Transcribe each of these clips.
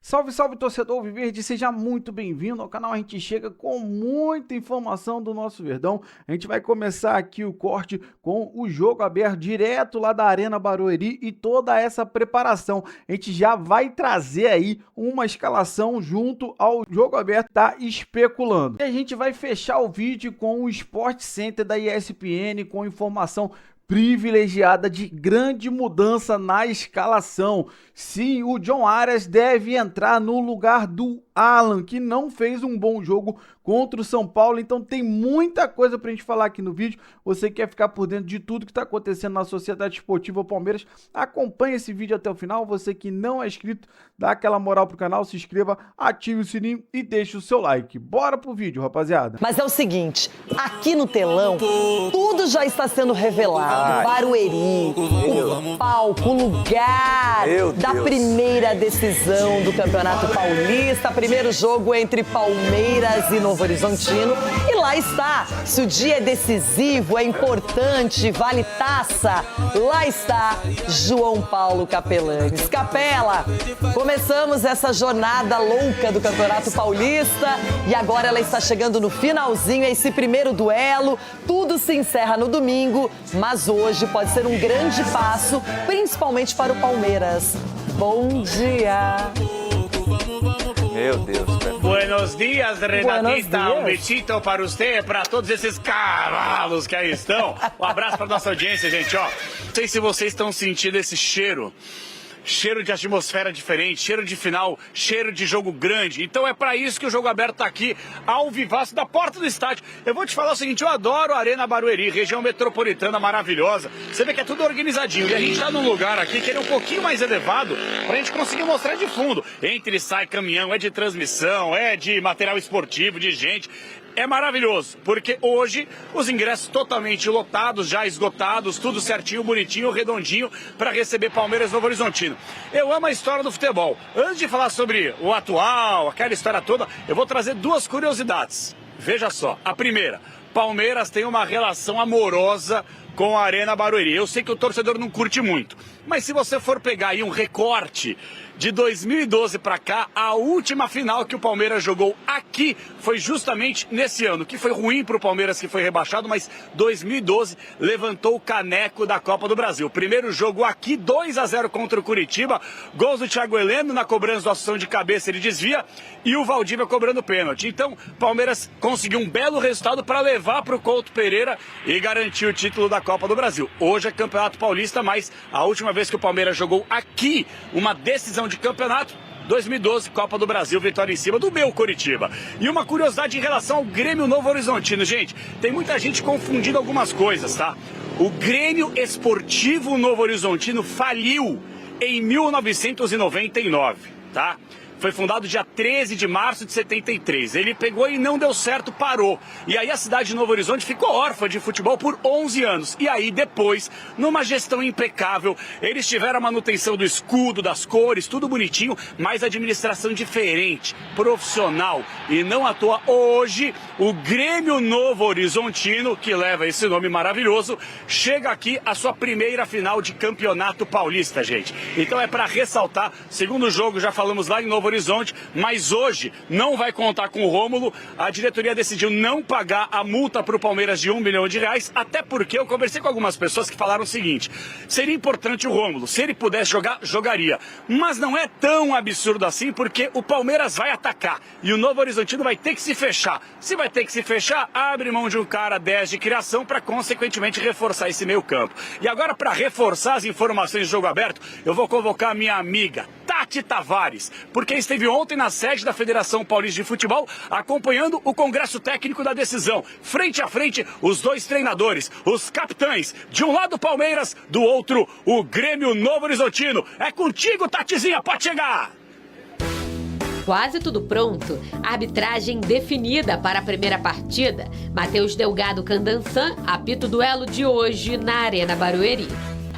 Salve, salve, torcedor Alviverde, seja muito bem-vindo ao canal. A gente chega com muita informação do nosso Verdão. A gente vai começar aqui o corte com o jogo aberto direto lá da Arena Barueri e toda essa preparação. A gente já vai trazer aí uma escalação junto ao jogo aberto, tá especulando. E a gente vai fechar o vídeo com o Sport Center da ESPN com informação privilegiada de grande mudança na escalação. Sim, o John Arias deve entrar no lugar do Alan, que não fez um bom jogo contra o São Paulo. Então tem muita coisa pra gente falar aqui no vídeo. Você quer ficar por dentro de tudo que tá acontecendo na Sociedade Esportiva Palmeiras, acompanhe esse vídeo até o final. Você que não é inscrito, dá aquela moral pro canal, se inscreva, ative o sininho e deixe o seu like. Bora pro vídeo, rapaziada. Mas é o seguinte, aqui no telão, tudo já está sendo revelado. Barueri, o palco, o lugar da primeira decisão do Campeonato Paulista, primeiro jogo entre Palmeiras e Novo Horizontino. E lá está, se o dia é decisivo, é importante, vale taça, lá está João Paulo Capelanes. Capela, começamos essa jornada louca do Campeonato Paulista e agora ela está chegando no finalzinho, esse primeiro duelo, tudo se encerra no domingo, mas hoje pode ser um grande passo, principalmente para o Palmeiras. Bom dia! Meu Deus, cara. Buenos dias, Renatita. Buenos dias. Um besito para você e para todos esses cavalos que aí estão. Um abraço para nossa audiência, gente. Ó, não sei se vocês estão sentindo esse cheiro. Cheiro de atmosfera diferente, cheiro de final, cheiro de jogo grande. Então é pra isso que o jogo aberto tá aqui, ao vivaço, da porta do estádio. Eu vou te falar o seguinte, eu adoro a Arena Barueri, região metropolitana maravilhosa. Você vê que é tudo organizadinho. E a gente tá num lugar aqui que ele é um pouquinho mais elevado pra gente conseguir mostrar de fundo. Entra e sai caminhão, é de transmissão, é de material esportivo, de gente. É maravilhoso, porque hoje os ingressos totalmente lotados, já esgotados, tudo certinho, bonitinho, redondinho, para receber Palmeiras Novo Horizontino. Eu amo a história do futebol. Antes de falar sobre o atual, aquela história toda, eu vou trazer duas curiosidades. Veja só, a primeira, Palmeiras tem uma relação amorosa com a Arena Barueri. Eu sei que o torcedor não curte muito, mas se você for pegar aí um recorte de 2012 para cá, a última final que o Palmeiras jogou aqui foi justamente nesse ano, que foi ruim para o Palmeiras, que foi rebaixado, mas 2012 levantou o caneco da Copa do Brasil. Primeiro jogo aqui, 2-0 contra o Curitiba, gols do Thiago Heleno na cobrança do ação de cabeça, ele desvia, e o Valdívia cobrando pênalti. Então, Palmeiras conseguiu um belo resultado para levar para o Couto Pereira e garantir o título da Copa do Brasil. Hoje é Campeonato Paulista, mas a última vez que o Palmeiras jogou aqui uma decisão de campeonato, 2012, Copa do Brasil, vitória em cima do meu Coritiba. E uma curiosidade em relação ao Grêmio Novo Horizontino, gente, tem muita gente confundindo algumas coisas, tá? O Grêmio Esportivo Novo Horizontino faliu em 1999, tá? Foi fundado dia 13 de março de 73. Ele pegou e não deu certo, parou. E aí a cidade de Novo Horizonte ficou órfã de futebol por 11 anos. E aí depois, numa gestão impecável, eles tiveram a manutenção do escudo, das cores, tudo bonitinho, mas administração diferente, profissional. E não à toa, hoje, o Grêmio Novo Horizontino, que leva esse nome maravilhoso, chega aqui a sua primeira final de Campeonato Paulista, gente. Então é para ressaltar, segundo jogo, já falamos lá em Novo Horizonte, mas hoje não vai contar com o Rômulo. A diretoria decidiu não pagar a multa para o Palmeiras de R$1 milhão, até porque eu conversei com algumas pessoas que falaram o seguinte: seria importante o Rômulo, se ele pudesse jogar, jogaria, mas não é tão absurdo assim, porque o Palmeiras vai atacar e o Novo Horizontino vai ter que se fechar. Se vai ter que se fechar, abre mão de um cara 10 de criação para consequentemente reforçar esse meio campo. E agora, para reforçar as informações do jogo aberto, eu vou convocar a minha amiga Tati Tavares, porque esteve ontem na sede da Federação Paulista de Futebol acompanhando o Congresso Técnico da decisão. Frente a frente, os dois treinadores, os capitães. De um lado o Palmeiras, do outro o Grêmio Novo Horizontino. É contigo, Tatizinha, pode chegar! Quase tudo pronto. Arbitragem definida para a primeira partida. Matheus Delgado Candançan apita o duelo de hoje na Arena Barueri.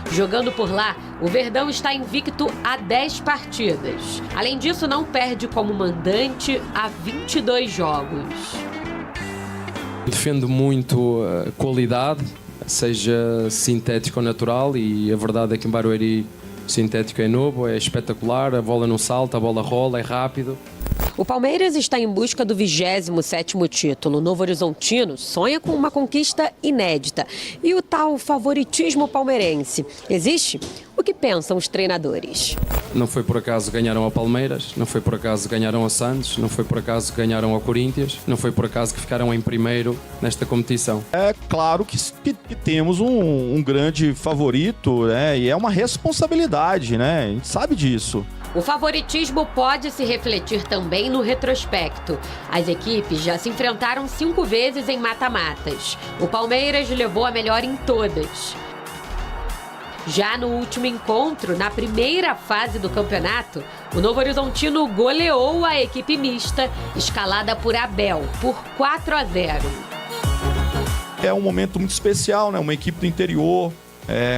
Jogando por lá, o Verdão está invicto a 10 partidas. Além disso, não perde como mandante há 22 jogos. Defendo muito a qualidade, seja sintético ou natural, e a verdade é que em Barueri O sintético é novo, é espetacular, a bola não salta, a bola rola, é rápido. O Palmeiras está em busca do 27º título. O Novo Horizontino sonha com uma conquista inédita. E o tal favoritismo palmeirense existe? O que pensam os treinadores? Não foi por acaso que ganharam ao Palmeiras, não foi por acaso que ganharam ao Santos, não foi por acaso que ganharam ao Corinthians, não foi por acaso que ficaram em primeiro nesta competição. É claro que temos um grande favorito, né? E é uma responsabilidade, né? A gente sabe disso. O favoritismo pode se refletir também no retrospecto. As equipes já se enfrentaram 5 vezes em mata-matas. O Palmeiras levou a melhor em todas. Já no último encontro, na primeira fase do campeonato, o Novo Horizontino goleou a equipe mista, escalada por Abel, por 4-0. É um momento muito especial, né? Uma equipe do interior,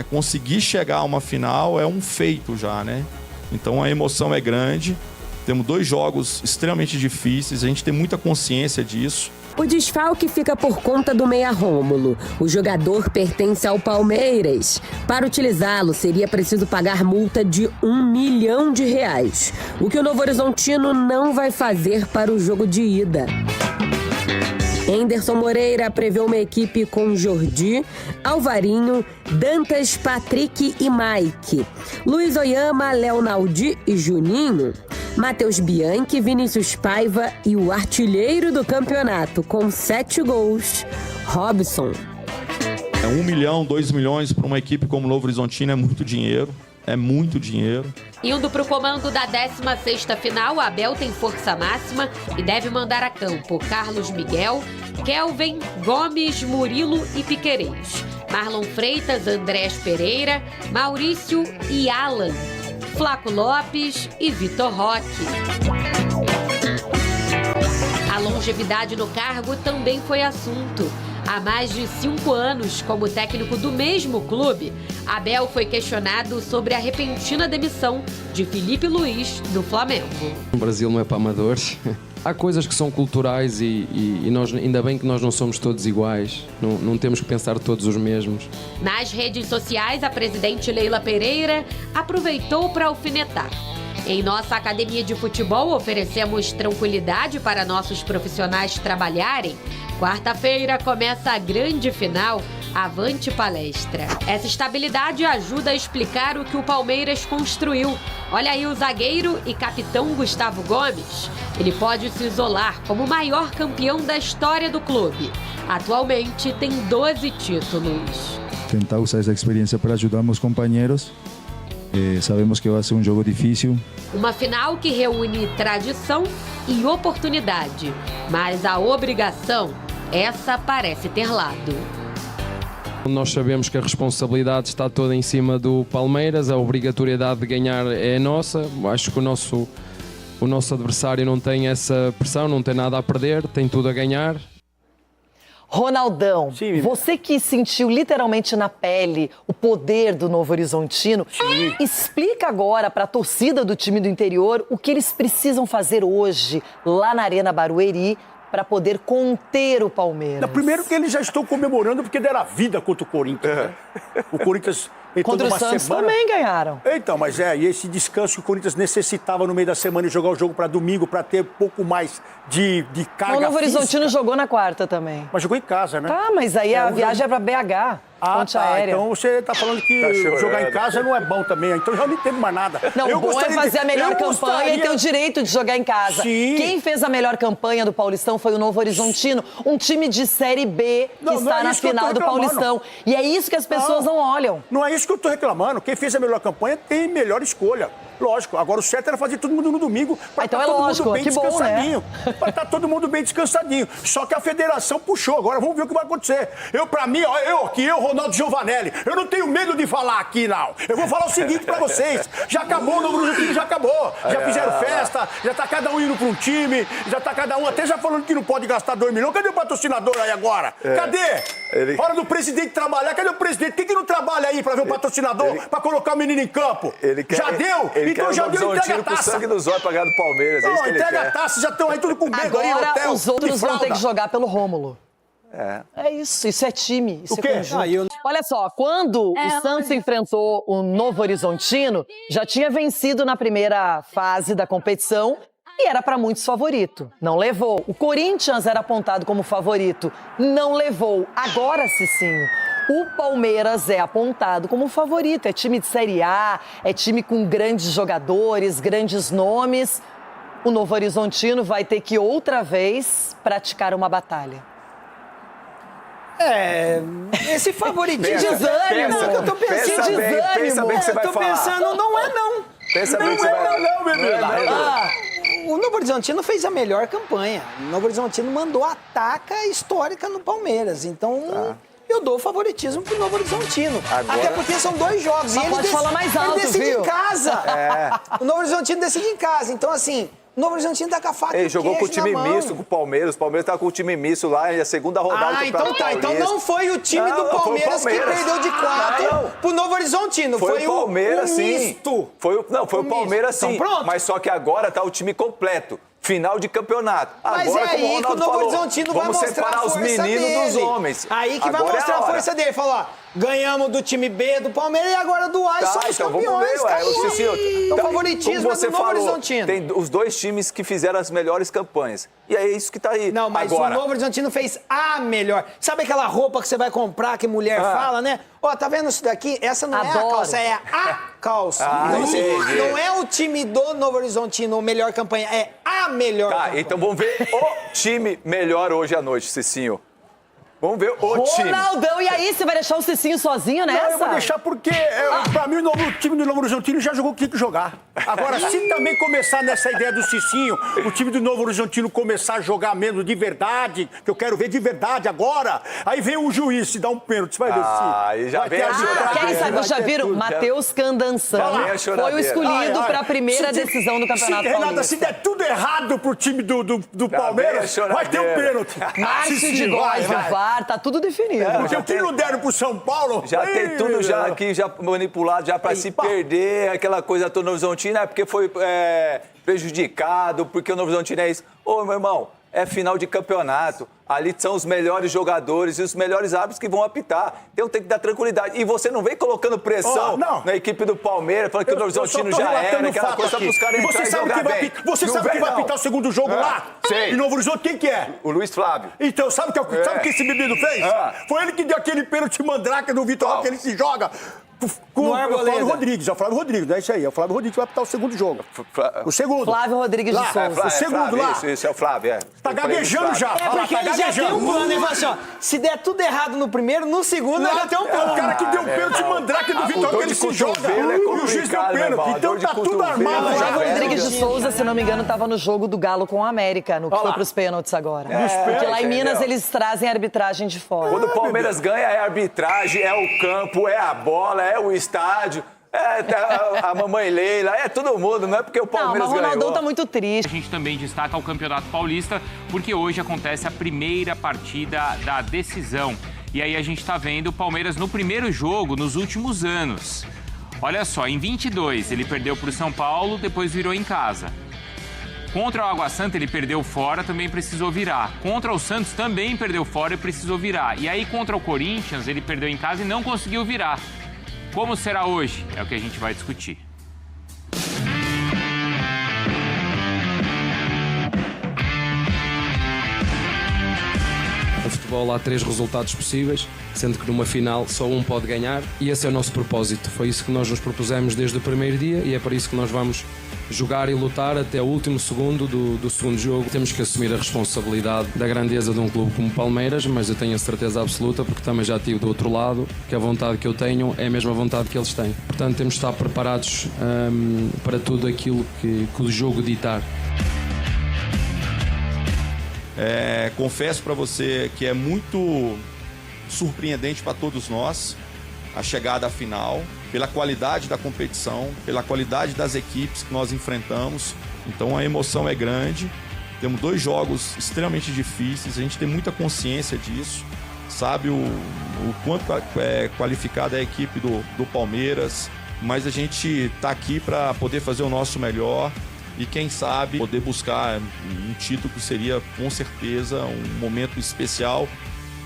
conseguir chegar a uma final é um feito já, né? Então a emoção é grande, temos 2 jogos extremamente difíceis, a gente tem muita consciência disso. O desfalque fica por conta do meia Rômulo. O jogador pertence ao Palmeiras. Para utilizá-lo, seria preciso pagar multa de R$1 milhão, o que o Novo Horizontino não vai fazer para o jogo de ida. Henderson Moreira prevê uma equipe com Jordi, Alvarinho, Dantas, Patrick e Mike. Luiz Oyama, Leonaldi e Juninho. Matheus Bianchi, Vinícius Paiva e o artilheiro do campeonato, com 7 gols, Robson. 1 milhão, 2 milhões para uma equipe como o Novo Horizontino é muito dinheiro. É muito dinheiro. Indo para o comando da 16ª final, Abel tem força máxima e deve mandar a campo Carlos Miguel, Kelvin, Gomes, Murilo e Piquerez, Marlon Freitas, Andrés Pereira, Maurício e Alan, Flaco Lopes e Vitor Roque. A longevidade no cargo também foi assunto. Há mais de 5 anos, como técnico do mesmo clube, Abel foi questionado sobre a repentina demissão de Felipe Luiz do Flamengo. O Brasil não é para amadores. Há coisas que são culturais e nós, ainda bem que nós não somos todos iguais, não temos que pensar todos os mesmos. Nas redes sociais, a presidente Leila Pereira aproveitou para alfinetar. Em nossa academia de futebol, oferecemos tranquilidade para nossos profissionais trabalharem. Quarta-feira começa a grande final, Avante Palestra. Essa estabilidade ajuda a explicar o que o Palmeiras construiu. Olha aí o zagueiro e capitão Gustavo Gomes. Ele pode se isolar como o maior campeão da história do clube. Atualmente tem 12 títulos. Tentar usar essa experiência para ajudar meus companheiros. Sabemos que vai ser um jogo difícil. Uma final que reúne tradição e oportunidade, mas a obrigação, essa parece ter lado. Nós sabemos que a responsabilidade está toda em cima do Palmeiras, a obrigatoriedade de ganhar é nossa. Acho que o nosso adversário não tem essa pressão, não tem nada a perder, tem tudo a ganhar. Ronaldão, sim, você que sentiu literalmente na pele o poder do Novo Horizontino, sim, explica agora para a torcida do time do interior o que eles precisam fazer hoje lá na Arena Barueri para poder conter o Palmeiras. Primeiro que eles já estão comemorando porque deram a vida contra o Corinthians. Né? O Corinthians... Contra o Santos também ganharam. Então, mas e esse descanso que o Corinthians necessitava no meio da semana e jogar o jogo para domingo, para ter um pouco mais de carga física. O Novo Horizontino jogou na quarta também. Mas jogou em casa, né? Tá, mas aí a viagem é para BH. Ponte aérea. Então você tá falando que jogar em casa não é bom também. Então já não entendo mais nada. Não, o bom é fazer a melhor campanha e ter o direito de jogar em casa. Sim. Quem fez a melhor campanha do Paulistão foi o Novo Horizontino, um time de Série B que está na final do Paulistão. E é isso que as pessoas não olham. Não é isso que eu tô reclamando. Quem fez a melhor campanha tem melhor escolha. Lógico, agora o certo era fazer todo mundo no domingo para estar todo mundo bem descansadinho. Para estar todo mundo bem descansadinho. Só que a federação puxou. Agora vamos ver o que vai acontecer. Pra mim, eu, Ronaldo Giovanelli, eu não tenho medo de falar aqui, não. Eu vou falar o seguinte para vocês. Já acabou o Novo Horizontino, já acabou. Já fizeram festa, já tá cada um indo para um time, já tá cada um até já falando que não pode gastar 2 milhões. Cadê o patrocinador aí agora? Cadê? Hora do presidente trabalhar. Cadê o presidente? Quem que não trabalha aí para ver o patrocinador, para colocar o menino em campo? Já deu? Então já deu, entrega a taça. Sangue nos olhos pra ganhar do Palmeiras. Não, entrega a taça, já estão aí tudo com medo aí no hotel. Agora os outros vão ter que jogar pelo Rômulo. É isso é time, isso O quê? é conjunto. Olha só, quando o Santos enfrentou o Novo Horizontino, já tinha vencido na primeira fase da competição e era para muitos favorito. Não levou. O Corinthians era apontado como favorito, não levou. Agora, Cicinho, o Palmeiras é apontado como favorito. É time de Série A, é time com grandes jogadores, grandes nomes. O Novo Horizontino vai ter que outra vez praticar uma batalha. Esse favoritismo... Desânimo. Eu tô pensando... Pensa bem que você vai falar. Eu tô pensando, não é não. Pensa bem que você vai falar. Não, bebê. O Novo Horizontino fez a melhor campanha. O Novo Horizontino mandou a ataca histórica no Palmeiras. Então... Eu dou o favoritismo pro Novo Horizontino. Agora... Até porque são 2 jogos. Só pode falar mais alto, ele decide viu? em casa. O Novo Horizontino decide em casa. Então, assim... O Novo Horizontino tá com a faca e o jogou com o queijo time na mão. misto com o Palmeiras. O Palmeiras tá com o time misto lá e a segunda rodada do então Campeonato tá. Então Paulista. não foi o time do Palmeiras que perdeu de 4 pro Novo Horizontino. Foi o Palmeiras, o sim. misto. Foi o Palmeiras, sim. Então pronto. Mas só que agora tá o time completo. Final de campeonato. Mas agora, é aí que o Novo Horizontino vai mostrar a separar força os meninos dele. dos homens. Aí que vai Agora mostrar é a força dele. Falou, ó, ganhamos do time B do Palmeiras e agora do A e somos então campeões. vamos ver, Acabou. O favoritismo como é você do Novo falou, Horizontino. tem os 2 times que fizeram as melhores campanhas. E é isso que tá aí. Não, mas agora... o Novo Horizontino fez a melhor. Sabe aquela roupa que você vai comprar que mulher fala, né? Ó, tá vendo isso daqui? Essa não é a calça, é a calça. Então, assim, não é o time do Novo Horizontino a melhor campanha, é a melhor campanha. Então vamos ver o time melhor hoje à noite, Cicinho. Vamos ver o time. Ronaldão, e aí, você vai deixar o Cicinho sozinho nessa? Não, eu vou deixar porque, pra mim, o time do Novo Horizontino já jogou o que tinha que jogar. Agora, se também começar nessa ideia do Cicinho, o time do Novo Horizontino começar a jogar menos de verdade, que eu quero ver de verdade agora, aí vem o juiz se dá um pênalti, você vai ver se... Aí já vem a choradeira. Quem sabe, já viram? Matheus Candansan foi o escolhido para a primeira decisão do Campeonato Paulista. Renata, se der tudo errado pro time do Palmeiras, vai ter um pênalti. Márcio de Góes do VAR, tá tudo definido. Porque o que não deram pro São Paulo... Já tem tudo já aqui, já manipulado, já para se perder, aquela coisa toda Novo Horizontino, porque foi prejudicado, porque o Novo Horizontino é isso. Ô, meu irmão, é final de campeonato. Ali são os melhores jogadores e os melhores árbitros que vão apitar. Então tem que dar tranquilidade. E você não vem colocando pressão na equipe do Palmeiras, falando que o Novo Horizontino já era, aquela coisa para os caras entrarem e jogar bem. Você sabe que vai apitar o segundo jogo lá? Sei. Em Novo Horizonte, quem que é? O Luiz Flávio. Então, sabe o que esse bebido fez? Foi ele que deu aquele pênalti mandraca do Vitor Roque, que ele se joga. Com o Flávio Rodrigues, é o Flávio Rodrigues, é isso aí. É o Flávio Rodrigues que vai apitar o segundo jogo. O segundo. Flávio Rodrigues de Souza. O segundo lá. Isso, é o Flávio, Tá gaguejando já. É porque ele já tem um plano, ele fala assim, ó, se der tudo errado no primeiro, no segundo já tem um plano. O cara que deu pênalti mandrake do Vitor Roque, ele se joga. E o juiz deu pênalti. Então tá tudo armado. O Flávio Rodrigues de Souza, se não me engano, estava no jogo do Galo com o América, no que foi pros pênaltis agora. Porque lá em Minas eles trazem a arbitragem de fora. Quando o Palmeiras ganha, é a arbitragem, é o campo, é a bola, é o estádio. A mamãe Leila, todo mundo, não é porque o Palmeiras ganhou. Mas o Ronaldão tá muito triste. A gente também destaca o Campeonato Paulista, porque hoje acontece a primeira partida da decisão. E aí a gente tá vendo o Palmeiras no primeiro jogo nos últimos anos. Olha só, em 22 ele perdeu pro São Paulo, depois virou em casa. Contra o Água Santa ele perdeu fora, também precisou virar. Contra o Santos também perdeu fora e precisou virar. E aí contra o Corinthians ele perdeu em casa e não conseguiu virar. Como será hoje? É o que a gente vai discutir. No futebol há 3 resultados possíveis, sendo que numa final só um pode ganhar, e esse é o nosso propósito. Foi isso que nós nos propusemos desde o primeiro dia e é por isso que nós vamos jogar e lutar até o último segundo do segundo jogo. Temos que assumir a responsabilidade da grandeza de um clube como o Palmeiras, mas eu tenho a certeza absoluta, porque também já estive do outro lado, que a vontade que eu tenho é a mesma vontade que eles têm. Portanto, temos de estar preparados para tudo aquilo que o jogo ditar. Confesso para você que é muito surpreendente para todos nós a chegada à final, pela qualidade da competição, pela qualidade das equipes que nós enfrentamos. Então a emoção é grande. Temos 2 jogos extremamente difíceis, a gente tem muita consciência disso, sabe o quanto é qualificada a equipe do Palmeiras, mas a gente está aqui para poder fazer o nosso melhor e quem sabe poder buscar um título que seria com certeza um momento especial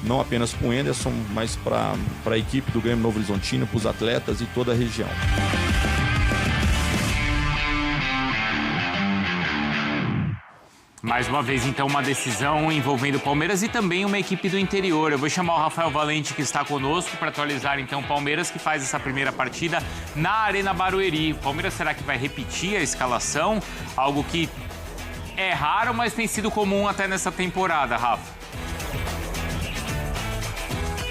não apenas para o Anderson, mas para a equipe do Grêmio Novo Horizontino, para os atletas e toda a região. Mais uma vez, então, uma decisão envolvendo o Palmeiras e também uma equipe do interior. Eu vou chamar o Rafael Valente, que está conosco, para atualizar, então, o Palmeiras, que faz essa primeira partida na Arena Barueri. O Palmeiras, será que vai repetir a escalação? Algo que é raro, mas tem sido comum até nessa temporada, Rafa.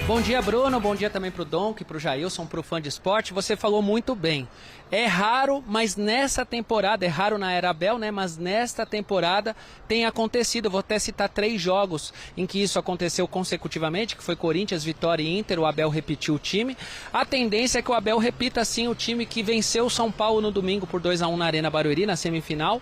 Bom dia, Bruno. Bom dia também pro Donk, pro Jailson, pro Fã de Esporte. Você falou muito bem. É raro, mas nessa temporada, é raro na era Abel, né? Mas nesta temporada tem acontecido. Eu vou até citar 3 jogos em que isso aconteceu consecutivamente, que foi Corinthians, Vitória e Inter. O Abel repetiu o time. A tendência é que o Abel repita, sim, o time que venceu o São Paulo no domingo por 2-1 na Arena Barueri, na semifinal.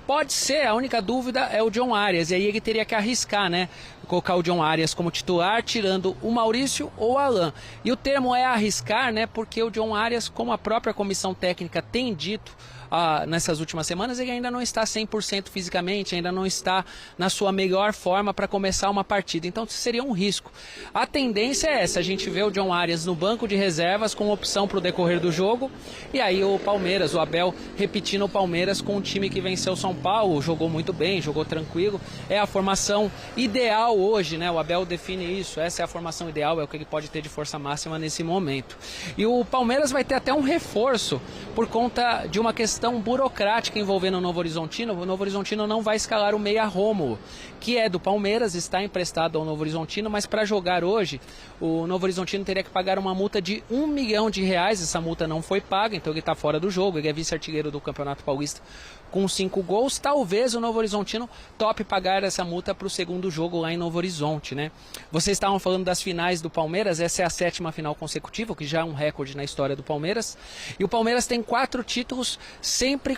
Pode ser, a única dúvida é o John Arias, e aí ele teria que arriscar, né? Colocar o John Arias como titular, tirando o Maurício ou o Alan. E o termo é arriscar, né? Porque o John Arias, como a própria comissão técnica tem dito nessas últimas semanas, ele ainda não está 100% fisicamente, ainda não está na sua melhor forma para começar uma partida. Então seria um risco. A tendência é essa, a gente vê o John Arias no banco de reservas com opção para o decorrer do jogo, e aí o Palmeiras, o Abel repetindo o Palmeiras com um time que venceu o São Paulo, jogou muito bem, jogou tranquilo. É a formação ideal hoje, né? O Abel define isso, essa é a formação ideal, é o que ele pode ter de força máxima nesse momento. E o Palmeiras vai ter até um reforço por conta de uma questão burocrática envolvendo o Novo Horizontino. O Novo Horizontino não vai escalar o meia Rômulo, que é do Palmeiras, está emprestado ao Novo Horizontino, mas para jogar hoje, o Novo Horizontino teria que pagar uma multa de R$1 milhão. Essa multa não foi paga, então ele está fora do jogo. Ele é vice-artilheiro do Campeonato Paulista com 5 gols. Talvez o Novo Horizontino tope pagar essa multa para o segundo jogo lá em Novo Horizonte, né? Vocês estavam falando das finais do Palmeiras, essa é a 7ª final consecutiva, que já é um recorde na história do Palmeiras. E o Palmeiras tem 4 títulos sempre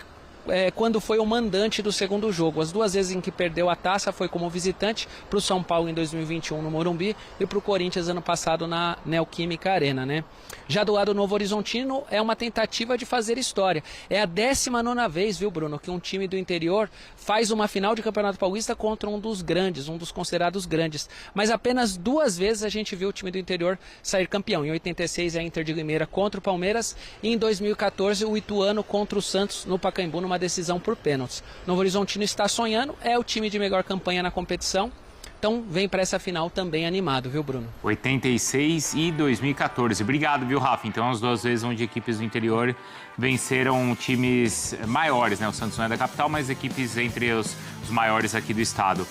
quando foi o mandante do segundo jogo. As 2 vezes em que perdeu a taça foi como visitante, para o São Paulo em 2021 no Morumbi e para o Corinthians ano passado na Neoquímica Arena, né? Já do lado Novo Horizontino é uma tentativa de fazer história. É a 19ª vez, viu, Bruno, que um time do interior faz uma final de Campeonato Paulista contra um dos grandes, um dos considerados grandes. Mas apenas 2 vezes a gente viu o time do interior sair campeão. Em 86 a Inter de Limeira contra o Palmeiras e em 2014 o Ituano contra o Santos no Pacaembu numa decisão por pênaltis. Novo Horizontino está sonhando, é o time de melhor campanha na competição. Então vem para essa final também animado, viu, Bruno? 86 e 2014. Obrigado, viu, Rafa? Então, as 2 vezes onde equipes do interior venceram times maiores, né? O Santos não é da capital, mas equipes entre os maiores aqui do estado.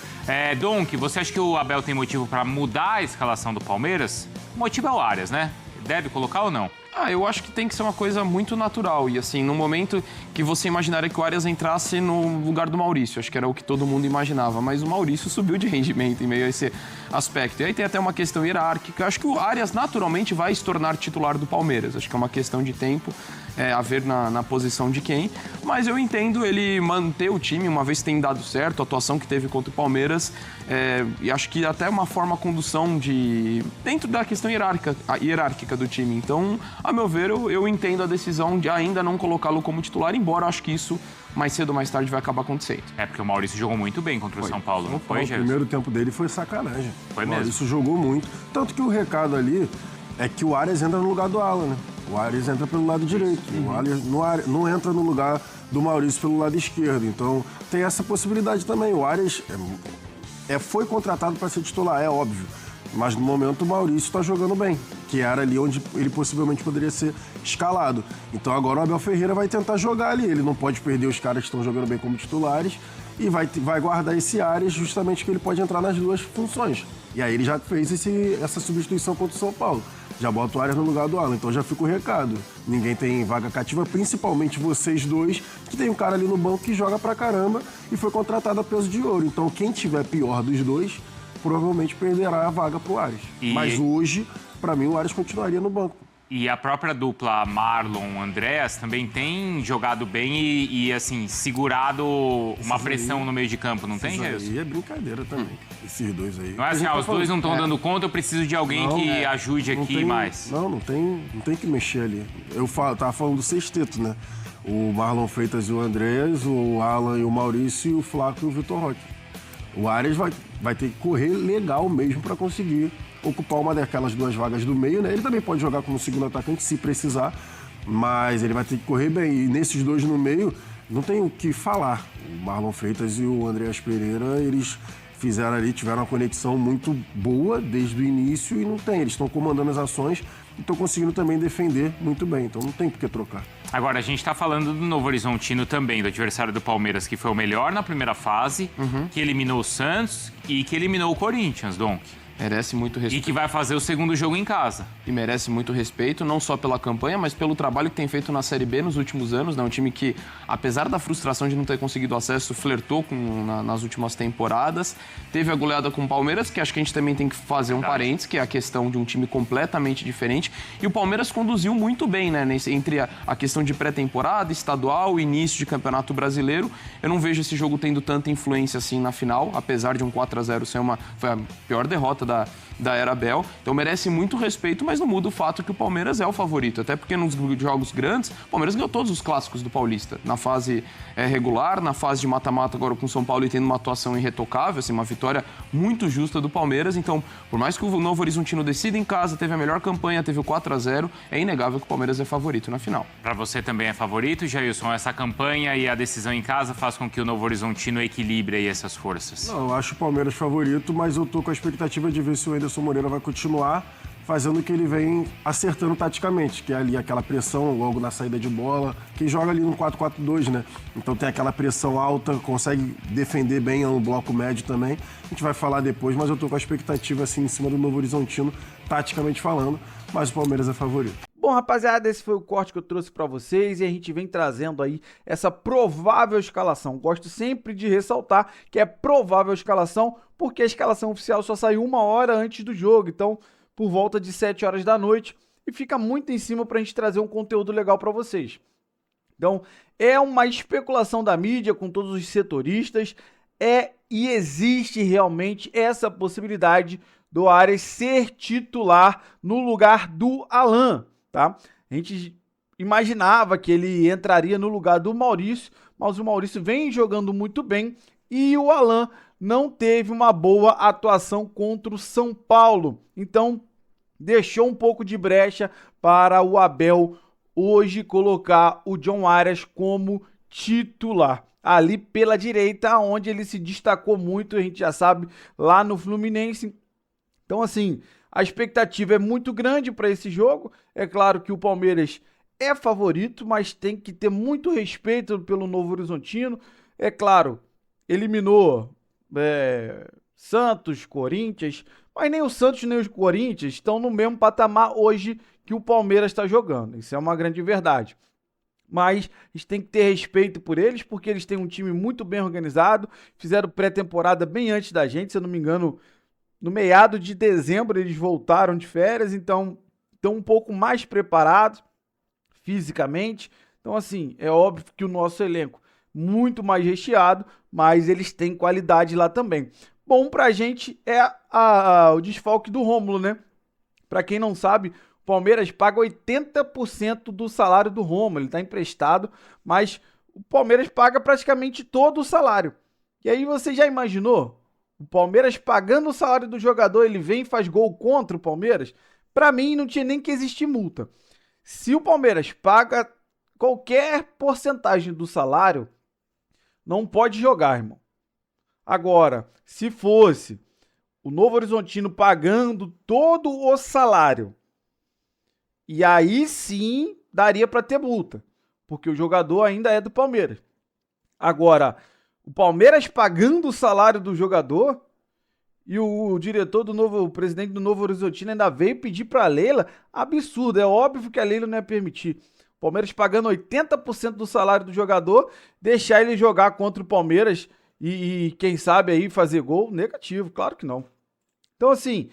Donk, você acha que o Abel tem motivo para mudar a escalação do Palmeiras? O motivo é o Arias, né? Deve colocar ou não? Eu acho que tem que ser uma coisa muito natural. E assim, no momento que você imaginaria que o Arias entrasse no lugar do Maurício, acho que era o que todo mundo imaginava. Mas o Maurício subiu de rendimento em meio a esse aspecto. E aí tem até uma questão hierárquica. Acho que o Arias naturalmente vai se tornar titular do Palmeiras. Acho que é uma questão de tempo, a ver na posição de quem. Mas eu entendo ele manter o time, uma vez que tem dado certo, a atuação que teve contra o Palmeiras. E acho que até uma forma de condução dentro da questão hierárquica do time. Então, a meu ver, eu entendo a decisão de ainda não colocá-lo como titular, embora acho que isso mais cedo ou mais tarde vai acabar acontecendo. Porque o Maurício jogou muito bem contra o São Paulo, não foi, Gerson? O primeiro tempo dele foi sacanagem. Foi mesmo. O Maurício jogou muito. Tanto que o recado ali é que o Arias entra no lugar do Alan, né? O Arias entra pelo lado direito. O Arias não entra no lugar do Maurício pelo lado esquerdo. Então, tem essa possibilidade também. O Arias foi contratado para ser titular, é óbvio. Mas no momento o Maurício está jogando bem, que era ali onde ele possivelmente poderia ser escalado. Então agora o Abel Ferreira vai tentar jogar ali. Ele não pode perder os caras que estão jogando bem como titulares e vai guardar esse Arias justamente que ele pode entrar nas 2 funções. E aí ele já fez essa substituição contra o São Paulo. Já bota o Arias no lugar do Alan. Então já fica o recado. Ninguém tem vaga cativa, principalmente vocês 2, que tem um cara ali no banco que joga pra caramba e foi contratado a peso de ouro. Então quem tiver pior dos 2... provavelmente perderá a vaga pro Arias. Mas hoje, para mim, o Arias continuaria no banco. E a própria dupla Marlon-Andréas também tem jogado bem e assim, segurado uma pressão no meio de campo, não tem, Gerson? Isso aí é brincadeira também, esses 2 aí. Não é assim, os 2 não estão dando conta, eu preciso de alguém que ajude aqui mais. Não tem que mexer ali. Eu tava falando do sexteto, né? O Marlon Freitas e o Andréas, o Alan e o Maurício, o Flaco e o Vitor Roque. O Arias vai ter que correr legal mesmo para conseguir ocupar uma daquelas 2 vagas do meio, né? Ele também pode jogar como segundo atacante se precisar, mas ele vai ter que correr bem. E nesses 2 no meio, não tem o que falar. O Marlon Freitas e o Andreas Pereira, eles fizeram ali, tiveram uma conexão muito boa desde o início e não tem. Eles estão comandando as ações e estão conseguindo também defender muito bem. Então não tem por que trocar. Agora, a gente está falando do Novo Horizontino também, do adversário do Palmeiras, que foi o melhor na primeira fase, que eliminou o Santos e que eliminou o Corinthians, Donk. Merece muito respeito. E que vai fazer o segundo jogo em casa. E merece muito respeito, não só pela campanha, mas pelo trabalho que tem feito na Série B nos últimos anos. É um time que, apesar da frustração de não ter conseguido acesso, flertou nas últimas temporadas. Teve a goleada com o Palmeiras, que acho que a gente também tem que fazer um parênteses, que é a questão de um time completamente diferente. E o Palmeiras conduziu muito bem, né? Entre a questão de pré-temporada, estadual, início de Campeonato Brasileiro. Eu não vejo esse jogo tendo tanta influência assim na final, apesar de um 4-0 ser foi a pior derrota da era Abel. Então merece muito respeito, mas não muda o fato que o Palmeiras é o favorito. Até porque nos jogos grandes, o Palmeiras ganhou todos os clássicos do Paulista. Na fase regular, na fase de mata-mata agora com o São Paulo e tendo uma atuação irretocável, assim, uma vitória muito justa do Palmeiras. Então, por mais que o Novo Horizontino decida em casa, teve a melhor campanha, teve o 4-0, é inegável que o Palmeiras é favorito na final. Para você também é favorito, Jailson? Essa campanha e a decisão em casa faz com que o Novo Horizontino equilibre aí essas forças? Não, eu acho o Palmeiras favorito, mas eu tô com a expectativa de ver se o Anderson Moreira vai continuar fazendo o que ele vem acertando taticamente, que é ali aquela pressão logo na saída de bola, que joga ali no 4-4-2, né? Então tem aquela pressão alta, consegue defender bem no bloco médio também. A gente vai falar depois, mas eu tô com a expectativa assim em cima do Novo Horizontino, taticamente falando, mas o Palmeiras é favorito. Bom, rapaziada, esse foi o corte que eu trouxe pra vocês e a gente vem trazendo aí essa provável escalação. Gosto sempre de ressaltar que é provável escalação, porque a escalação oficial só saiu 1 hora antes do jogo, então por volta de 7 horas da noite, e fica muito em cima pra gente trazer um conteúdo legal pra vocês. Então, é uma especulação da mídia com todos os setoristas, e existe realmente essa possibilidade do Arias ser titular no lugar do Alan, tá? A gente imaginava que ele entraria no lugar do Maurício, mas o Maurício vem jogando muito bem e o Alan não teve uma boa atuação contra o São Paulo. Então, deixou um pouco de brecha para o Abel hoje colocar o John Arias como titular. Ali pela direita, onde ele se destacou muito, a gente já sabe, lá no Fluminense. Então, assim, a expectativa é muito grande para esse jogo. É claro que o Palmeiras é favorito, mas tem que ter muito respeito pelo Novo Horizontino. É claro, eliminou Santos, Corinthians, mas nem o Santos nem os Corinthians estão no mesmo patamar hoje que o Palmeiras está jogando. Isso é uma grande verdade. Mas a gente tem que ter respeito por eles, porque eles têm um time muito bem organizado, fizeram pré-temporada bem antes da gente, se eu não me engano, no meado de dezembro eles voltaram de férias, então estão um pouco mais preparados fisicamente. Então, assim, é óbvio que o nosso elenco muito mais recheado, mas eles têm qualidade lá também. Bom pra gente é o desfalque do Rômulo, né? Pra quem não sabe, o Palmeiras paga 80% do salário do Rômulo. Ele tá emprestado, mas o Palmeiras paga praticamente todo o salário. E aí você já imaginou? O Palmeiras pagando o salário do jogador, ele vem e faz gol contra o Palmeiras? Pra mim, não tinha nem que existir multa. Se o Palmeiras paga qualquer porcentagem do salário, não pode jogar, irmão. Agora, se fosse o Novo Horizontino pagando todo o salário, e aí sim daria para ter multa, porque o jogador ainda é do Palmeiras. Agora, o Palmeiras pagando o salário do jogador e o diretor o presidente do Novo Horizontino ainda veio pedir para a Leila, absurdo, é óbvio que a Leila não ia permitir. O Palmeiras pagando 80% do salário do jogador, deixar ele jogar contra o Palmeiras e quem sabe aí fazer gol, negativo, claro que não. Então assim,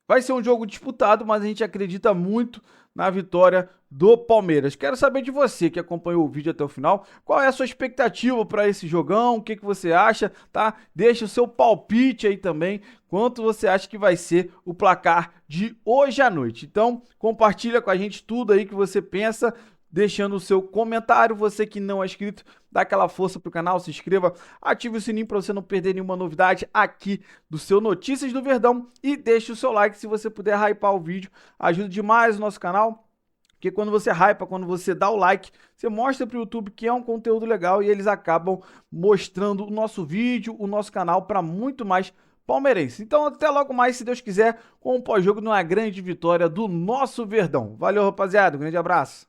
vai ser um jogo disputado, mas a gente acredita muito na vitória do Palmeiras. Quero saber de você que acompanhou o vídeo até o final, qual é a sua expectativa para esse jogão, o que você acha, tá? Deixa o seu palpite aí também, quanto você acha que vai ser o placar de hoje à noite. Então, compartilha com a gente tudo aí que você pensa, deixando o seu comentário. Você que não é inscrito, dá aquela força pro canal, se inscreva, ative o sininho para você não perder nenhuma novidade aqui do seu Notícias do Verdão e deixe o seu like se você puder hypar o vídeo, ajuda demais o nosso canal. Porque quando você hypa, quando você dá o like, você mostra para o YouTube que é um conteúdo legal e eles acabam mostrando o nosso vídeo, o nosso canal para muito mais palmeirense. Então até logo mais, se Deus quiser, com o pós-jogo de uma grande vitória do nosso Verdão. Valeu, rapaziada, um grande abraço.